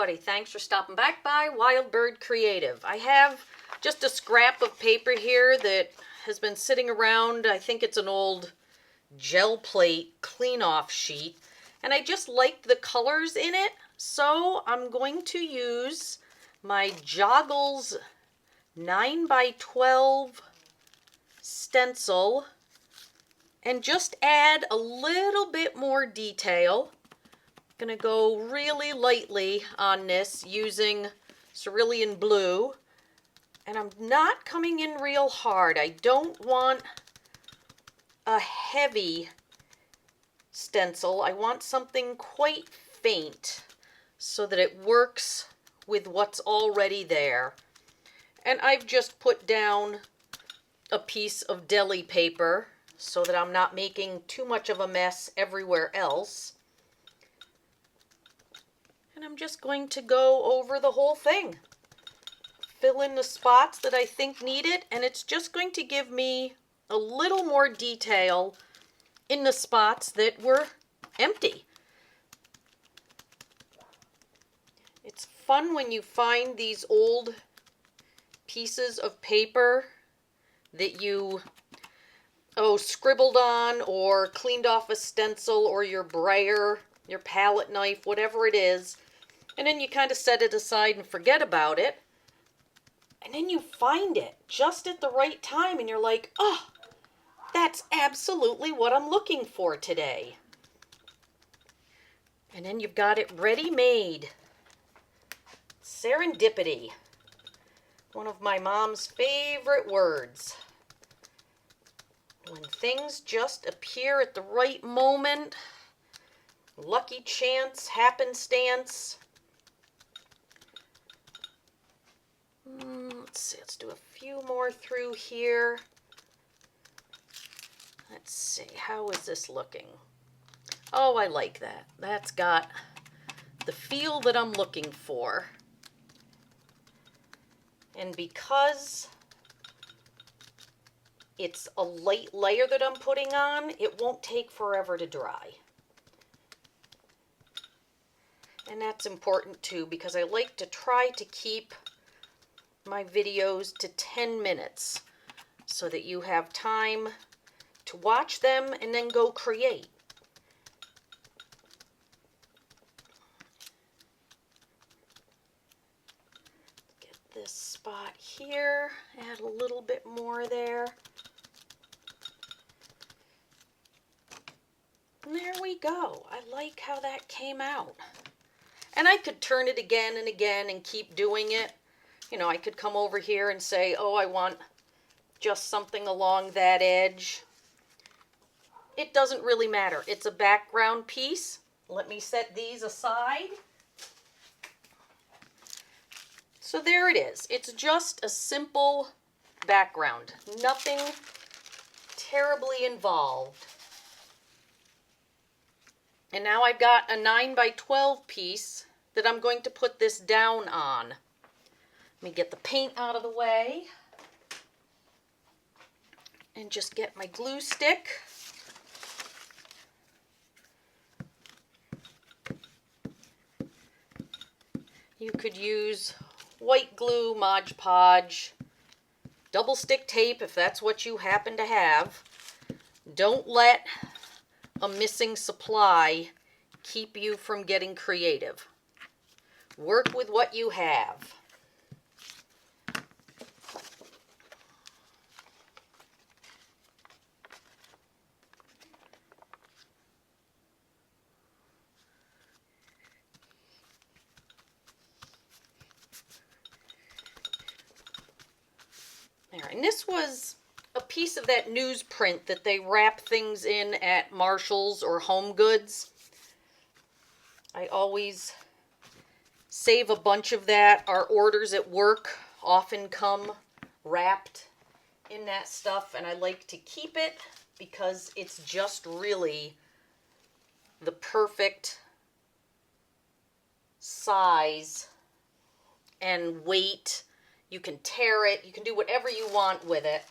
everybody. Thanks for stopping back by Wild Bird Creative. I have just a scrap of paper here that has been sitting around. I think it's an old gel plate clean-off sheet. And I just liked the colors in it, so I'm going to use my Joggles 9x12 stencil and just add a little bit more detail. I'm going to go really lightly on this using cerulean blue, and I'm not coming in real hard. I don't want a heavy stencil. I want something quite faint so that it works with what's already there. And I've just put down a piece of deli paper so that I'm not making too much of a mess everywhere else. And I'm just going to go over the whole thing. Fill in the spots that I think need it, and it's just going to give me a little more detail in the spots that were empty. It's fun when you find these old pieces of paper that you scribbled on or cleaned off a stencil or your brayer, your palette knife, whatever it is, and then you kind of set it aside and forget about it, and then you find it just at the right time and you're like, oh, that's absolutely what I'm looking for today. And then you've got it ready-made. Serendipity. One of my mom's favorite words. When things just appear at the right moment, lucky chance, happenstance. Let's see, let's do a few more through here. Let's see, how is this looking? Oh, I like that. That's got the feel that I'm looking for. And because it's a light layer that I'm putting on, it won't take forever to dry. And that's important too, because I like to try to keep my videos to 10 minutes so that you have time to watch them and then go create. Get this spot here, add a little bit more there. And there we go. I like how that came out. And I could turn it again and again and keep doing it. You know, I could come over here and say, oh, I want just something along that edge. It doesn't really matter. It's a background piece. Let me set these aside. So there it is. It's just a simple background. Nothing terribly involved. And now I've got a 9x12 piece that I'm going to put this down on. Let me get the paint out of the way and just get my glue stick. You could use white glue, Mod Podge, double stick tape if that's what you happen to have. Don't let a missing supply keep you from getting creative. Work with what you have. There, and this was a piece of that newsprint that they wrap things in at Marshall's or Home Goods. I always save a bunch of that. Our orders at work often come wrapped in that stuff, and I like to keep it because it's just really the perfect size and weight. You can tear it. You can do whatever you want with it.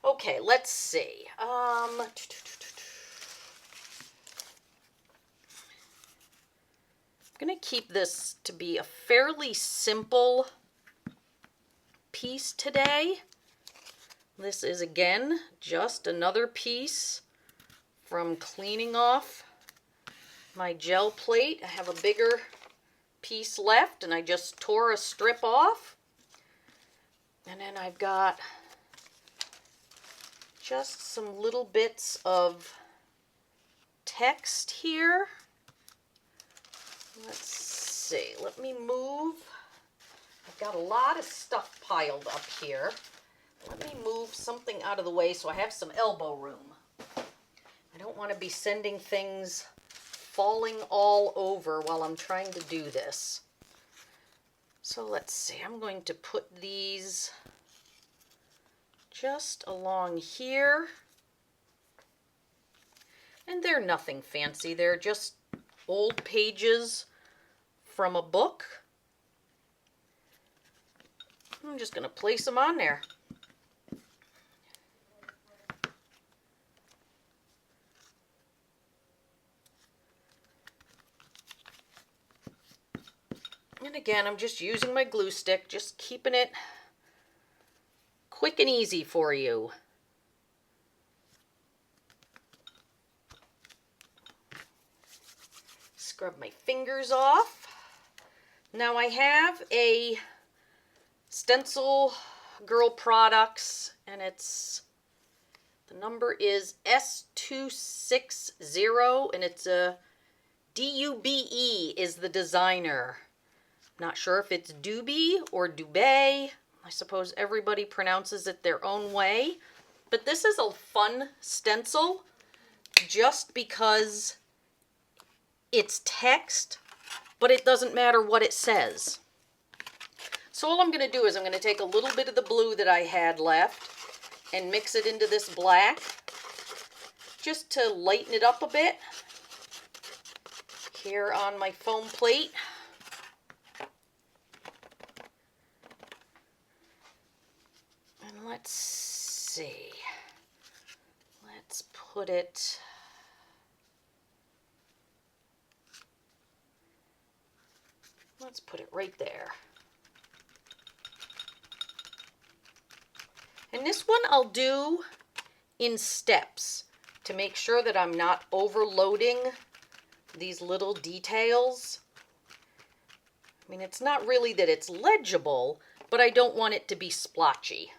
Okay, let's see. I'm going to keep this to be a fairly simple piece today. This is, again, just another piece from cleaning off my gel plate. I have a bigger piece left, and I just tore a strip off. And then I've got just some little bits of text here. Let's see, let me move. I've got a lot of stuff piled up here. Let me move something out of the way so I have some elbow room. I don't want to be sending things falling all over while I'm trying to do this. So let's see, I'm going to put these just along here. And they're nothing fancy, they're just old pages from a book. I'm just going to place them on there. And again, I'm just using my glue stick, just keeping it quick and easy for you. Scrub my fingers off. Now I have a Stencil Girl Products, and the number is S260, and it's a D-U-B-E is the designer. Not sure if it's Doobie or Dubé. I suppose everybody pronounces it their own way. But this is a fun stencil just because it's text, but it doesn't matter what it says. So all I'm going to do is I'm going to take a little bit of the blue that I had left and mix it into this black just to lighten it up a bit here on my foam plate. And let's see. Let's put it right there. And this one I'll do in steps to make sure that I'm not overloading these little details. I mean, it's not really that it's legible, but I don't want it to be splotchy.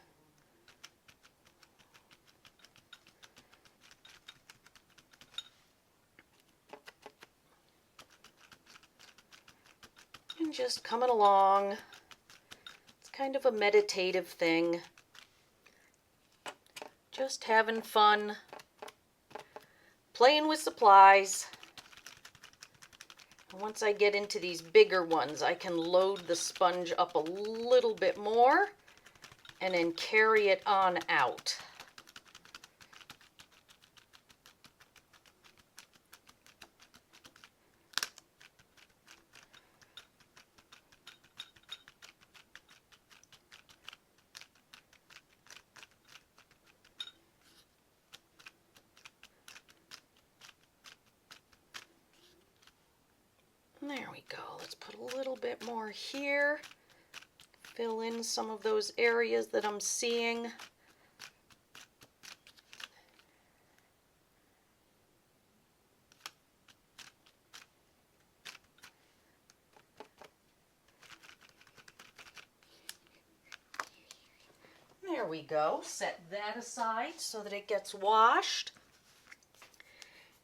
And just coming along. It's kind of a meditative thing. Just having fun, playing with supplies. Once I get into these bigger ones, I can load the sponge up a little bit more and then carry it on out. There we go. Let's put a little bit more here. Fill in some of those areas that I'm seeing. There we go. Set that aside so that it gets washed.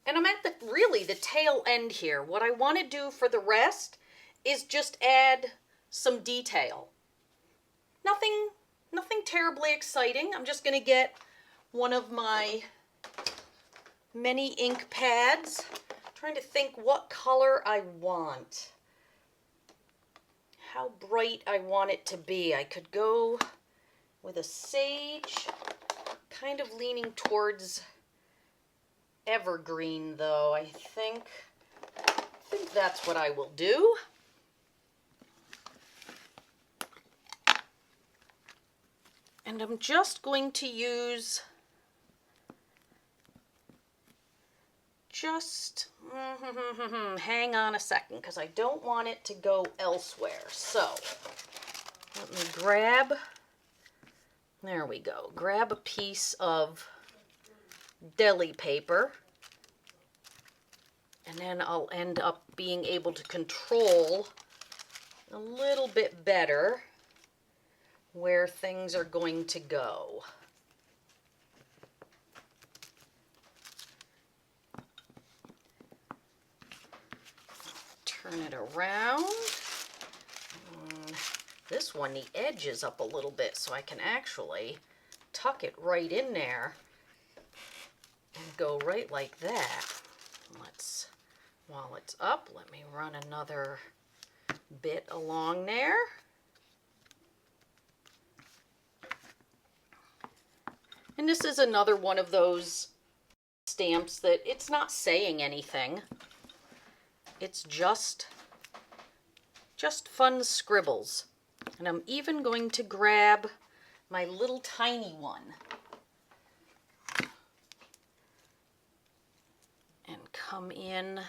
And I'm at really the tail end here. What I want to do for the rest is just add some detail. Nothing terribly exciting. I'm just going to get one of my many ink pads. I'm trying to think what color I want. How bright I want it to be. I could go with a sage, kind of leaning towards evergreen though. I think that's what I will do. And I'm just going to use just hang on a second because I don't want it to go elsewhere. So let me grab, there we go, grab a piece of deli paper, and then I'll end up being able to control a little bit better where things are going to go. Turn it around. This one, the edge is up a little bit, so I can actually tuck it right in there and go right like that. While it's up, let me run another bit along there. And this is another one of those stamps that it's not saying anything. It's just fun scribbles. And I'm even going to grab my little tiny one and come in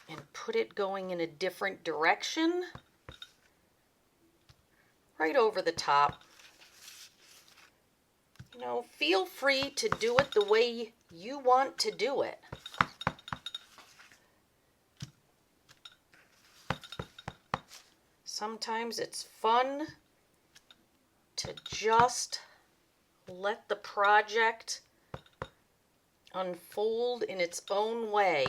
and put it going in a different direction, right over the top. You know, feel free to do it the way you want to do it. Sometimes it's fun to just let the project unfold in its own way.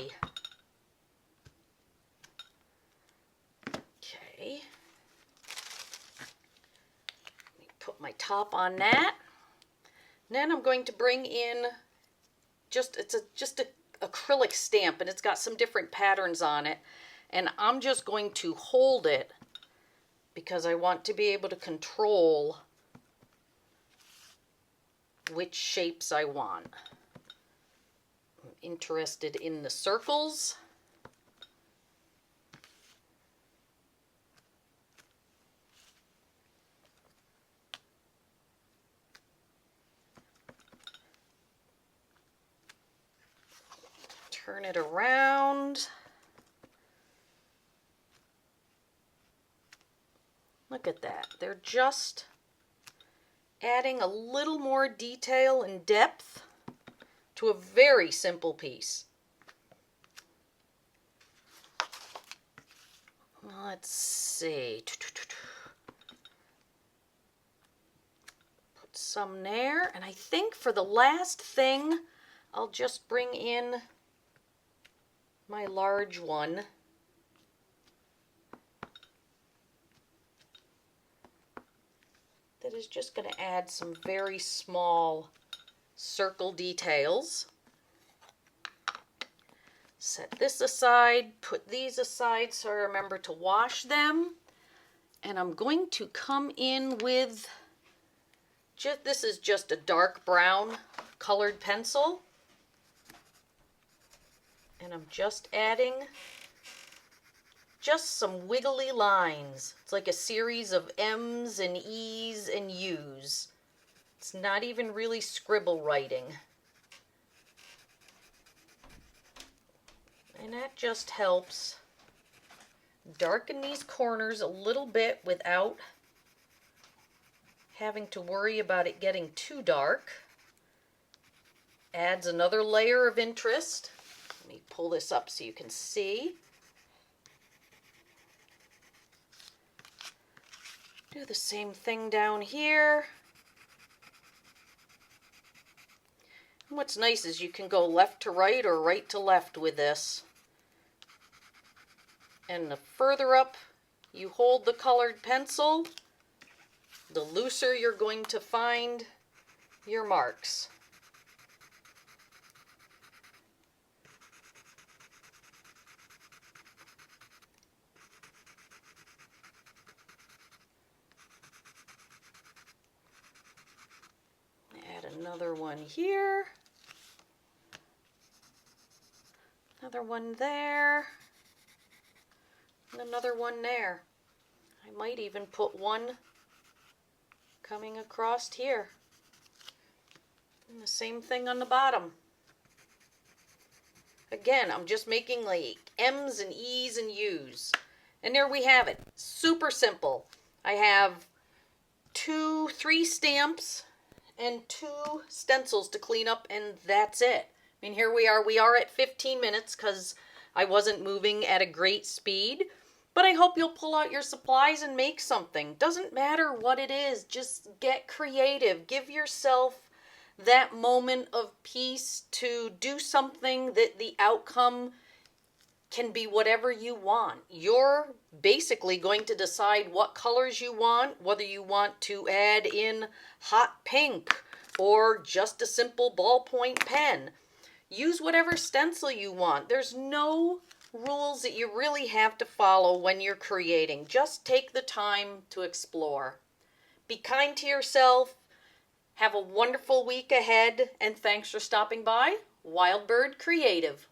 Okay. Let me put my top on that. And then I'm going to bring in it's just a acrylic stamp, and it's got some different patterns on it. And I'm just going to hold it because I want to be able to control which shapes I want. I'm interested in the circles. Turn it around. Look at that. They're just adding a little more detail and depth to a very simple piece. Let's see. Put some there. And I think for the last thing, I'll just bring in my large one. That is just going to add some very small circle details. Set this aside, put these aside so I remember to wash them. And I'm going to come in with, this is just a dark brown colored pencil. And I'm just adding just some wiggly lines. It's like a series of M's and E's and U's. It's not even really scribble writing. And that just helps darken these corners a little bit without having to worry about it getting too dark. Adds another layer of interest. Let me pull this up so you can see. Do the same thing down here. And what's nice is you can go left to right or right to left with this. And the further up you hold the colored pencil, the looser you're going to find your marks. Add another one here, another one there, and another one there. I might even put one coming across here. And the same thing on the bottom. Again, I'm just making like M's and E's and U's. And there we have it. Super simple. I have 3 stamps and 2 stencils to clean up, and that's it. I mean, here we are. We are at 15 minutes because I wasn't moving at a great speed. But I hope you'll pull out your supplies and make something. Doesn't matter what it is. Just get creative. Give yourself that moment of peace to do something that the outcome can be whatever you want. You're basically going to decide what colors you want, whether you want to add in hot pink or just a simple ballpoint pen. Use whatever stencil you want. There's no rules that you really have to follow when you're creating. Just take the time to explore. Be kind to yourself. Have a wonderful week ahead, and thanks for stopping by. Wild Bird Creative.